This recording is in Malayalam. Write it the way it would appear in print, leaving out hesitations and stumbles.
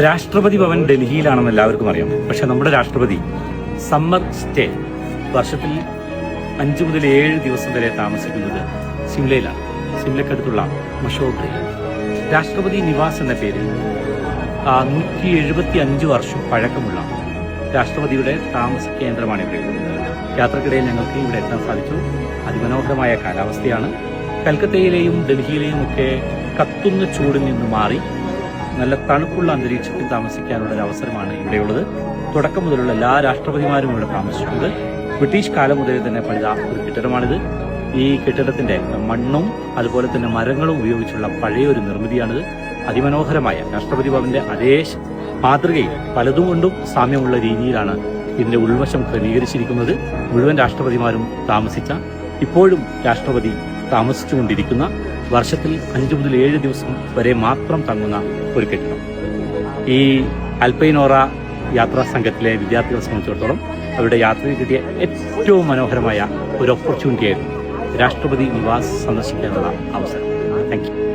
രാഷ്ട്രപതി ഭവൻ ഡൽഹിയിലാണെന്ന് എല്ലാവർക്കും അറിയാം. പക്ഷെ നമ്മുടെ രാഷ്ട്രപതി സമ്മർ സ്റ്റേ വർഷത്തിൽ 5 മുതൽ 7 ദിവസം വരെ താമസിക്കുന്നത് സിംലയിലാണ്. സിംലക്കടുത്തുള്ള മഷോഗ്രയിൽ രാഷ്ട്രപതി നിവാസ് എന്ന പേരിൽ 175 വർഷം പഴക്കമുള്ള രാഷ്ട്രപതിയുടെ താമസ കേന്ദ്രമാണ് ഇവിടെ. യാത്രക്കിടയിൽ ഞങ്ങൾക്ക് ഇവിടെ എത്താൻ സാധിച്ചു. അതിമനോഹരമായ കാലാവസ്ഥയാണ്. കൽക്കത്തയിലെയും ഡൽഹിയിലെയും ഒക്കെ കത്തുന്ന ചൂടിൽ നിന്ന് മാറി നല്ല തണുപ്പുള്ള അന്തരീക്ഷത്തിൽ താമസിക്കാനുള്ള ഒരു അവസരമാണ് ഇവിടെയുള്ളത്. തുടക്കം മുതലുള്ള എല്ലാ രാഷ്ട്രപതിമാരും ഇവിടെ താമസിച്ചിട്ടുണ്ട്. ബ്രിട്ടീഷ് കാലം മുതൽ തന്നെ പണിത ഒരു കെട്ടിടമാണിത്. ഈ കെട്ടിടത്തിന്റെ മണ്ണും അതുപോലെ തന്നെ മരങ്ങളും ഉപയോഗിച്ചുള്ള പഴയൊരു നിർമ്മിതിയാണിത്. അതിമനോഹരമായ രാഷ്ട്രപതി ഭവന്റെ അതേ മാതൃകയിൽ പലതും കൊണ്ടും സാമ്യമുള്ള രീതിയിലാണ് ഇതിന്റെ ഉൾവശം ക്രമീകരിച്ചിരിക്കുന്നത്. മുഴുവൻ രാഷ്ട്രപതിമാരും താമസിച്ച, ഇപ്പോഴും രാഷ്ട്രപതി താമസിച്ചുകൊണ്ടിരിക്കുന്ന, വർഷത്തിൽ 5 മുതൽ 7 ദിവസം വരെ മാത്രം തങ്ങുന്ന ഒരു കെട്ടിടം. ഈ അൽപൈനോറ യാത്രാ സംഘത്തിലെ വിദ്യാർത്ഥികളെ സംബന്ധിച്ചിടത്തോളം അവരുടെ യാത്രയിൽ കിട്ടിയ ഏറ്റവും മനോഹരമായ ഒരു ഓപ്പർച്യൂണിറ്റി ആയിരുന്നു രാഷ്ട്രപതി നിവാസ് സന്ദർശിക്കാനുള്ള അവസരം. Thank you.